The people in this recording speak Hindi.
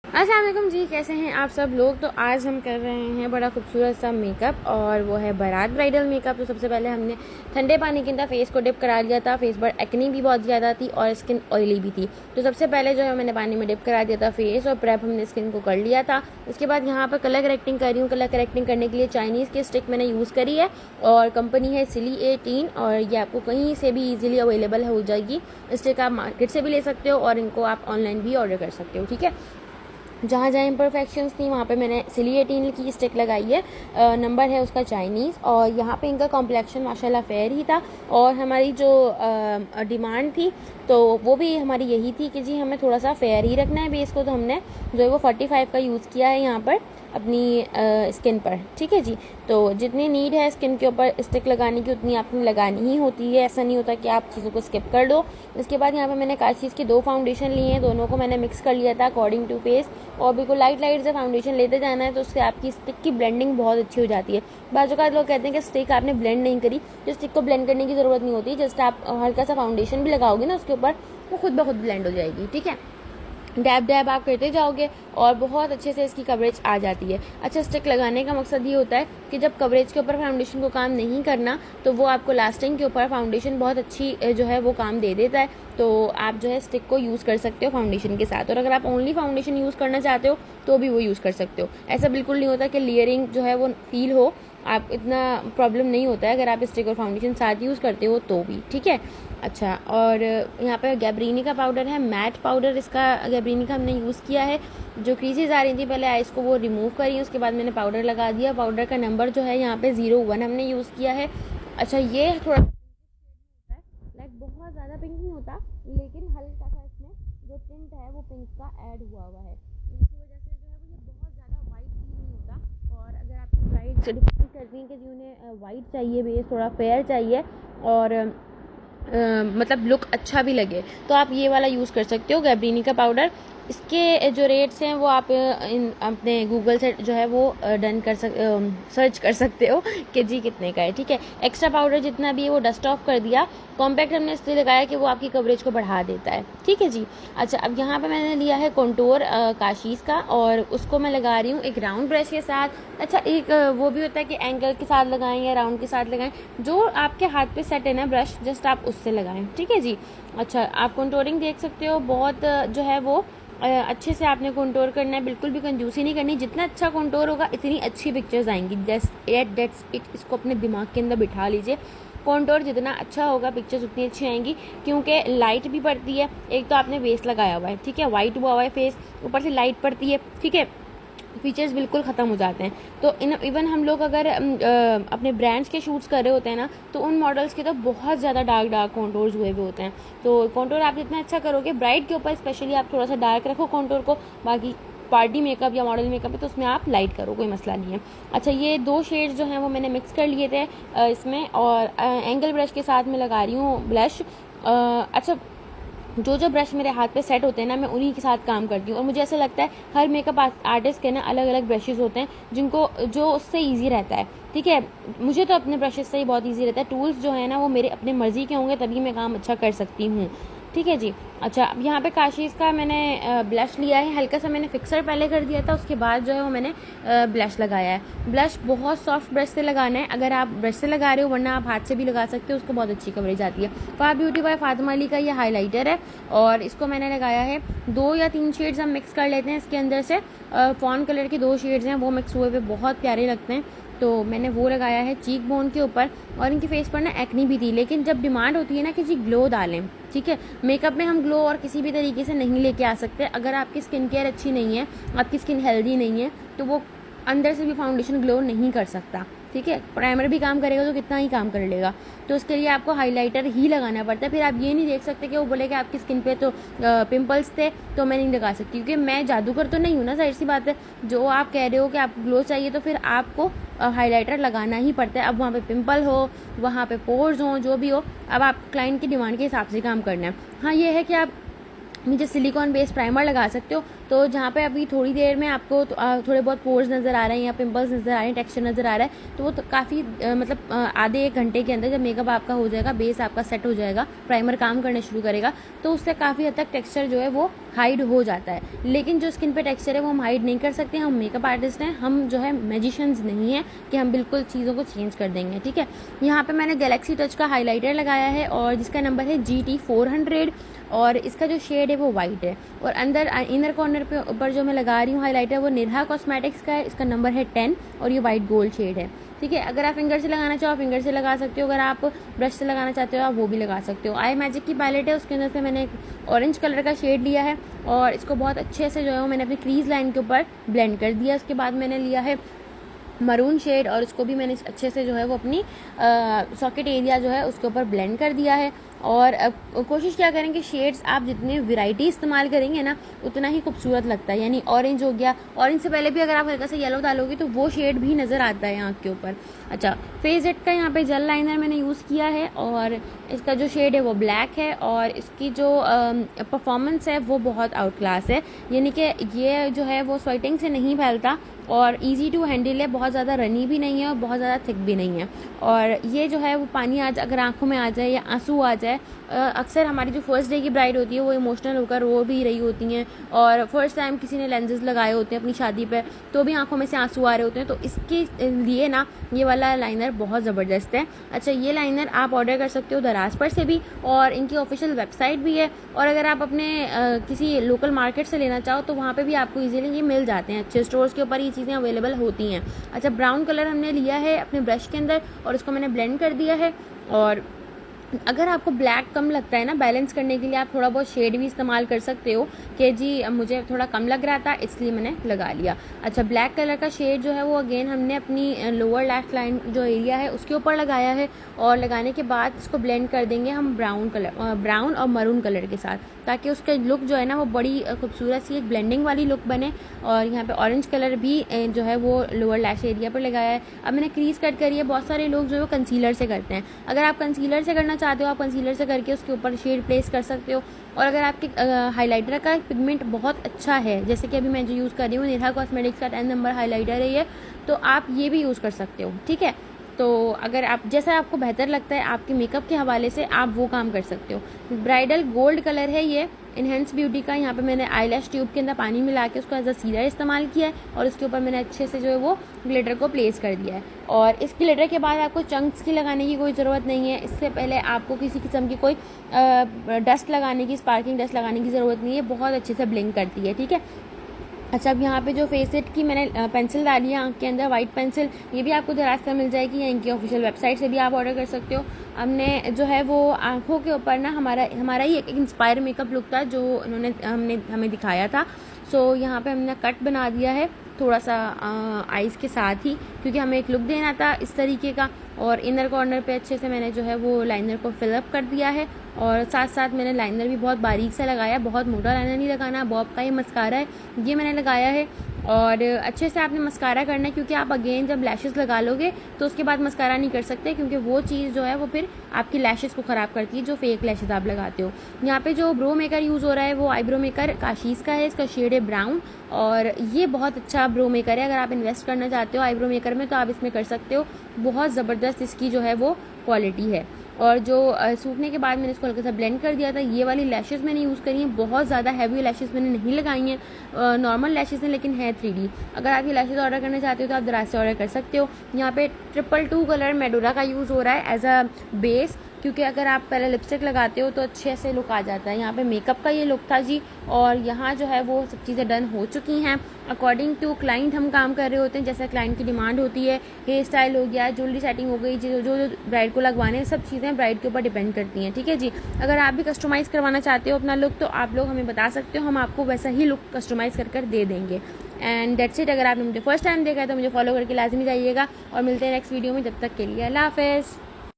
अस्सलाम वालेकुम जी, कैसे हैं आप सब लोग। तो आज हम कर रहे हैं बड़ा खूबसूरत सा मेकअप और वो है बारात ब्राइडल मेकअप। तो सबसे पहले हमने ठंडे पानी के अंदर फेस को डिप करा लिया था। फेस पर एक्नी भी बहुत ज़्यादा थी और स्किन ऑयली भी थी। तो सबसे पहले जो है मैंने पानी में डिप करा दिया था फेस और प्रेप हमने स्किन को कर लिया था। उसके बाद यहाँ पर कलर करेक्टिंग कर रही हूँ। कलर करेक्टिंग करने के लिए चाइनीज़ की स्टिक मैंने यूज़ करी है और कंपनी है सिली 18 और ये आपको कहीं से भी ईजिली अवेलेबल हो जाएगी। स्टिक आप मार्केट से भी ले सकते हो और इनको आप ऑनलाइन भी ऑर्डर कर सकते हो। ठीक है, जहाँ जहाँ इम्परफेक्शंस थी वहाँ पे मैंने सिली 18 की स्टिक लगाई है। नंबर है उसका चाइनीज़ और यहाँ पे इनका कॉम्प्लेक्शन माशाल्लाह फेयर ही था। और हमारी जो डिमांड थी तो वो भी हमारी यही थी कि जी हमें थोड़ा सा फेयर ही रखना है बेस को। तो हमने जो है वो 45 का यूज़ किया है यहाँ पर अपनी स्किन पर। ठीक है जी, तो जितनी नीड है स्किन के ऊपर स्टिक लगाने की उतनी आपने लगानी ही होती है। ऐसा नहीं होता कि आप चीज़ों को स्किप कर दो। इसके बाद यहाँ पे मैंने काशीज़ की 2 फाउंडेशन लिए हैं, दोनों को मैंने मिक्स कर लिया था अकॉर्डिंग टू फेस। और बिल्कुल लाइट लाइट से फाउंडेशन लेते जाना है तो उससे आपकी स्टिक की ब्लेंडिंग बहुत अच्छी हो जाती है। बाज़ औक़ात लोग कहते हैं कि स्टिक आपने ब्लेंड नहीं करी, तो स्टिक को ब्लेंड करने की ज़रूरत नहीं होती। जस्ट आप हल्का सा फाउंडेशन भी लगाओगे ना उसके ऊपर, वो खुद ब खुद ब्लेंड हो जाएगी। ठीक है, डैब डैब आप करते जाओगे और बहुत अच्छे से इसकी कवरेज आ जाती है। अच्छा, स्टिक लगाने का मकसद ये होता है कि जब कवरेज के ऊपर फाउंडेशन को काम नहीं करना तो वो आपको लास्टिंग के ऊपर फाउंडेशन बहुत अच्छी जो है वो काम दे देता है। तो आप जो है स्टिक को यूज़ कर सकते हो फाउंडेशन के साथ। और अगर आप ओनली फाउंडेशन यूज़ करना चाहते हो तो भी वो यूज़ कर सकते हो। ऐसा बिल्कुल नहीं होता कि लेयरिंग जो है वो फील हो, आप इतना प्रॉब्लम नहीं होता है अगर आप स्टिक और फाउंडेशन साथ यूज़ करते हो तो भी। ठीक है, अच्छा, और यहाँ पर गैब्रीनी का पाउडर है, मैट पाउडर इसका गैब्रीनी का हमने यूज़ किया है। जो क्रीजेज आ रही थी पहले आइस को वो रिमूव करी, उसके बाद मैंने पाउडर लगा दिया। पाउडर का नंबर जो है यहाँ पे 01 हमने यूज़ किया है। अच्छा, ये थोड़ा लाइक बहुत ज़्यादा पिंक नहीं होता लेकिन हल्का सा इसमें जो टिंट है वो पिंक का ऐड हुआ है। इसकी वजह से जो है वो ये बहुत ज़्यादा वाइट फील नहीं होता। और अगर आपको ब्राइट से डिपेंड करती हैं कि जी उन्हें वाइट चाहिए, बेस थोड़ा फेयर चाहिए और मतलब लुक अच्छा भी लगे, तो आप ये वाला यूज़ कर सकते हो गैब्रीनी का पाउडर। इसके जो रेट्स हैं वो आप अपने गूगल से जो है वो सर्च कर सकते हो कि जी कितने का है। ठीक है, एक्स्ट्रा पाउडर जितना भी है वो डस्ट ऑफ कर दिया। कॉम्पैक्ट हमने इसलिए लगाया कि वो आपकी कवरेज को बढ़ा देता है। ठीक है जी, अच्छा, अब यहाँ पे मैंने लिया है कॉन्टोर काशीज़ का और उसको मैं लगा रही हूँ एक राउंड ब्रश के साथ। अच्छा, एक वो भी होता है कि एंगल के साथ लगाएं या राउंड के साथ लगाएं, जो आपके हाथ पे सेट है ना ब्रश, जस्ट आप उससे लगाएं। ठीक है जी, अच्छा, आप कॉन्टोरिंग देख सकते हो, बहुत जो है वो अच्छे से आपने कॉन्टोर करना है, बिल्कुल भी कंजूसी नहीं करनी। जितना अच्छा कॉन्टोर होगा इतनी अच्छी पिक्चर्स आएंगी। दैट्स इट, इसको अपने दिमाग के अंदर बिठा लीजिए। कॉन्टोर जितना अच्छा होगा पिक्चर्स उतनी अच्छी आएंगी, क्योंकि लाइट भी पड़ती है। एक तो आपने बेस लगाया हुआ है, ठीक है, वाइट हुआ हुआ है फेस, ऊपर से लाइट पड़ती है। ठीक है, फीचर्स बिल्कुल ख़त्म हो जाते हैं। तो इवन हम लोग अगर अपने ब्रांड्स के शूट्स कर रहे होते हैं ना, तो उन मॉडल्स के तो बहुत ज़्यादा डार्क डार्क कॉन्टोर्स हुए हुए होते हैं। तो कॉन्टोर आप जितना अच्छा करोगे, ब्राइट के ऊपर स्पेशली आप थोड़ा सा डार्क रखो कॉन्टोर को, बाकी पार्टी मेकअप या मॉडल मेकअप है तो उसमें आप लाइट करो, कोई मसला नहीं है। अच्छा, ये 2 शेड्स जो हैं वो मैंने मिक्स कर लिए थे इसमें, और एंगल ब्रश के साथ मैं लगा रही हूँ ब्लश। अच्छा, जो ब्रश मेरे हाथ पे सेट होते हैं ना, मैं उन्हीं के साथ काम करती हूँ। और मुझे ऐसा लगता है हर मेकअप आर्टिस्ट के ना अलग अलग ब्रशेज़ होते हैं जिनको जो उससे ईजी रहता है। ठीक है, मुझे तो अपने ब्रशेज़ से ही बहुत ईजी रहता है। टूल्स जो है ना वो मेरे अपने मर्ज़ी के होंगे तभी मैं काम अच्छा कर सकती हूँ। ठीक है जी, अच्छा, अब यहाँ पे काशीज़ का मैंने ब्लश लिया है। हल्का सा मैंने फिक्सर पहले कर दिया था, उसके बाद जो है वो मैंने ब्लश लगाया है। ब्लश बहुत सॉफ्ट ब्रश से लगाना है, अगर आप ब्रश से लगा रहे हो, वरना आप हाथ से भी लगा सकते हो, उसको बहुत अच्छी कवरेज आती है। फ़ा ब्यूटी बाय फातिमा अली का ये हाइलाइटर है और इसको मैंने लगाया है। 2 या 3 शेड्स हम मिक्स कर लेते हैं इसके अंदर से। फॉन कलर के 2 शेड्स हैं, वो मिक्स हुए हुए बहुत प्यारे लगते हैं, तो मैंने वो लगाया है चीक बोन के ऊपर। और इनके फेस पर ना एक्नी भी थी, लेकिन जब डिमांड होती है ना कि जी ग्लो डालें, ठीक है, मेकअप में हम ग्लो और किसी भी तरीके से नहीं लेके आ सकते। अगर आपकी स्किन केयर अच्छी नहीं है, आपकी स्किन हेल्दी नहीं है, तो वो अंदर से भी फाउंडेशन ग्लो नहीं कर सकता। ठीक है, प्राइमर भी काम करेगा तो कितना ही काम कर लेगा, तो उसके लिए आपको हाइलाइटर ही लगाना पड़ता है। फिर आप ये नहीं देख सकते कि वो बोले कि आपकी स्किन पे तो पिंपल्स थे तो मैं नहीं लगा सकती, क्योंकि मैं जादूगर तो नहीं हूँ ना, जाहिर सी बात है। जो आप कह रहे हो कि आपको ग्लो चाहिए तो फिर आपको हाइलाइटर लगाना ही पड़ता है। अब वहाँ पे पिंपल हो, वहाँ पे पोर्स हो, जो भी हो, अब आप क्लाइंट की डिमांड के हिसाब से काम करना है। हाँ, ये है कि आप नीचे सिलिकॉन बेस्ड प्राइमर लगा सकते हो। तो जहाँ पे अभी थोड़ी देर में आपको थोड़े बहुत पोर्स नज़र आ रहे हैं या पिंपल्स नज़र आ रहे हैं, टेक्सचर नज़र आ रहा है, तो वो तो काफ़ी मतलब आधे 1 घंटे के अंदर जब मेकअप आपका हो जाएगा, बेस आपका सेट हो जाएगा, प्राइमर काम करने शुरू करेगा, तो उससे काफ़ी हद तक टेक्सचर जो है वो हाइड हो जाता है। लेकिन जो स्किन पे टेक्सचर है वो हम हाइड नहीं कर सकते। हम मेकअप आर्टिस्ट हैं, हम जो है मैजिशियंस नहीं हैं कि हम बिल्कुल चीज़ों को चेंज कर देंगे, ठीक है। यहाँ पे मैंने गैलेक्सी टच का हाइलाइटर लगाया है और जिसका नंबर है GT400 और इसका जो शेड है वो वाइट है। और अंदर इनर कॉर्नर पे ऊपर जो मैं लगा रही हूँ हाइलाइटर वो निरहा कॉस्मेटिक्स का है, इसका नंबर है 10 और ये वाइट गोल्ड शेड है, ठीक है। अगर आप फिंगर से लगाना चाहो फिंगर से लगा सकते हो, अगर आप ब्रश से लगाना चाहते हो आप वो भी लगा सकते हो। आई मैजिक की पैलेट है, उसके अंदर से मैंने एक ऑरेंज कलर का शेड लिया है और इसको बहुत अच्छे से जो है वो मैंने अपनी क्रीज लाइन के ऊपर ब्लेंड कर दिया। उसके बाद मैंने लिया है मरून शेड और उसको भी मैंने अच्छे से जो है वो अपनी सॉकेट एरिया जो है उसके ऊपर ब्लेंड कर दिया है। और अब कोशिश क्या करें कि शेड्स आप जितने वैरायटी इस्तेमाल करेंगे ना उतना ही खूबसूरत लगता है। यानी ऑरेंज हो गया, ऑरेंज से पहले भी अगर आप हल्का सा येलो डालोगे तो वो शेड भी नज़र आता है आँख के ऊपर। अच्छा, फेस जेट का यहाँ पे जेल लाइनर मैंने यूज़ किया है और इसका जो शेड है वो ब्लैक है और इसकी जो परफॉर्मेंस है वो बहुत आउट क्लास है। यानी कि ये जो है वो स्वेटिंग से नहीं फैलता और इजी टू हैंडल है, बहुत ज़्यादा रनी भी नहीं है और बहुत ज़्यादा थिक भी नहीं है। और ये जो है वो पानी अगर आंखों में आ जाए या आंसू आ जाए, अक्सर हमारी जो फर्स्ट डे की ब्राइड होती है वो इमोशनल होकर रो भी रही होती हैं और फर्स्ट टाइम किसी ने लेंसेज लगाए होते हैं अपनी शादी पे तो भी आंखों में से आंसू आ रहे होते हैं, तो इसके लिए ना ये वाला लाइनर बहुत ज़बरदस्त है। अच्छा, ये लाइनर आप ऑर्डर कर सकते हो दराज पर से भी और इनकी ऑफिशियल वेबसाइट भी है और अगर आप अपने किसी लोकल मार्केट से लेना चाहो तो वहाँ पे भी आपको इजीली ये मिल जाते हैं, अच्छे स्टोर्स के ऊपर ये चीज़ें अवेलेबल होती हैं। अच्छा, ब्राउन कलर हमने लिया है अपने ब्रश के अंदर और इसको मैंने ब्लेंड कर दिया है। और अगर आपको ब्लैक कम लगता है ना, बैलेंस करने के लिए आप थोड़ा बहुत शेड भी इस्तेमाल कर सकते हो कि जी मुझे थोड़ा कम लग रहा था इसलिए मैंने लगा लिया। अच्छा, ब्लैक कलर का शेड जो है वो अगेन हमने अपनी लोअर लैश लाइन जो एरिया है उसके ऊपर लगाया है और लगाने के बाद इसको ब्लेंड कर देंगे हम ब्राउन और मरून कलर के साथ, ताकि उसका लुक जो है ना वो बड़ी खूबसूरत सी एक ब्लेंडिंग वाली लुक बने। और यहाँ पे ऑरेंज कलर भी जो है वो लोअर लैश एरिया पर लगाया है। अब मैंने क्रीज कट करी है। बहुत सारे लोग जो है वो कंसीलर से करते हैं, अगर आप कंसीलर से करना चाहते हो आप कंसीलर से करके उसके ऊपर शेड प्लेस कर सकते हो। और अगर आपके हाइलाइटर का पिगमेंट बहुत अच्छा है, जैसे कि अभी मैं जो यूज़ कर रही हूँ निरहा कॉस्मेटिक्स का 10 नंबर हाइलाइटर है ये, तो आप ये भी यूज़ कर सकते हो, ठीक है। तो अगर आप जैसा आपको बेहतर लगता है आपके मेकअप के हवाले से आप वो काम कर सकते हो। ब्राइडल गोल्ड कलर है ये इनहेंस ब्यूटी का। यहाँ पे मैंने आईलैश ट्यूब के अंदर पानी मिला के उसको एज अ सीलर इस्तेमाल किया है और उसके ऊपर मैंने अच्छे से जो है वो ग्लिटर को प्लेस कर दिया है। और इस ग्लिटर के बाद आपको चंक्स की लगाने की कोई ज़रूरत नहीं है। इससे पहले आपको किसी किस्म की कोई डस्ट लगाने की, स्पार्किंग डस्ट लगाने की ज़रूरत नहीं है, बहुत अच्छे से ब्लिंक करती है, ठीक है। अच्छा, अब यहाँ पे जो फेसेट की मैंने पेंसिल डाली है आँख के अंदर, वाइट पेंसिल, ये भी आपको दराज पर मिल जाएगी या इनकी ऑफिशियल वेबसाइट से भी आप ऑर्डर कर सकते हो। हमने जो है वो आँखों के ऊपर ना हमारा ही एक इंस्पायर मेकअप लुक था जो हमने हमें दिखाया था। सो यहाँ पे हमने कट बना दिया है थोड़ा सा आइज़ के साथ ही, क्योंकि हमें एक लुक देना था इस तरीके का। और इनर कॉर्नर पे अच्छे से मैंने जो है वो लाइनर को फिलअप कर दिया है और साथ साथ मैंने लाइनर भी बहुत बारीक से लगाया, बहुत मोटा लाइनर नहीं लगाना। बॉब का ये मस्कारा है, ये मैंने लगाया है और अच्छे से आपने मस्कारा करना है, क्योंकि आप अगेन जब लैशेस लगा लोगे तो उसके बाद मस्कारा नहीं कर सकते, क्योंकि वो चीज़ जो है वो फिर आपकी लैशेस को ख़राब करती है, जो फेक लैशेस आप लगाते हो। यहाँ पे जो ब्रो मेकर यूज़ हो रहा है वो आईब्रो मेकर काशीज़ का है, इसका शेड है ब्राउन और ये बहुत अच्छा ब्रो मेकर है। अगर आप इन्वेस्ट करना चाहते हो आईब्रो मेकर में तो आप इसमें कर सकते हो, बहुत ज़बरदस्त इसकी जो है वो क्वालिटी है। और जो सूखने के बाद मैंने इसको हल्का सा ब्लेंड कर दिया था। ये वाली लैशेस मैंने यूज़ करी हैं, बहुत ज़्यादा हैवी लैशेस मैंने नहीं लगाई हैं, नॉर्मल लैशेस हैं लेकिन है 3D। अगर आप ये लैशेस ऑर्डर करना चाहते हो तो आप दराज से ऑर्डर कर सकते हो। यहाँ पे 222 कलर मेडोरा का यूज़ हो रहा है एज अ बेस, क्योंकि अगर आप पहले लिपस्टिक लगाते हो तो अच्छे से लुक आ जाता है। यहाँ पे मेकअप का ये लुक था जी, और यहाँ जो है वो सब चीज़ें डन हो चुकी हैं। अकॉर्डिंग टू क्लाइंट हम काम कर रहे होते हैं, जैसा क्लाइंट की डिमांड होती है। हेयर स्टाइल हो गया, ज्वेलरी सेटिंग हो गई, जो ब्राइड को लगवाने हैं, सब चीज़ें ब्राइड के ऊपर डिपेंड करती हैं, ठीक है जी। अगर आप भी कस्टमाइज़ करवाना चाहते हो अपना लुक तो आप लोग हमें बता सकते हो, हम आपको वैसा ही लुक कस्टमाइज़ कर दे देंगे। And that's it. अगर आपने मुझे फर्स्ट टाइम देखा है तो मुझे फॉलो करके लाजमी जाइएगा और मिलते हैं नेक्स्ट वीडियो में। जब तक के लिए अल्लाह हाफ़िज़।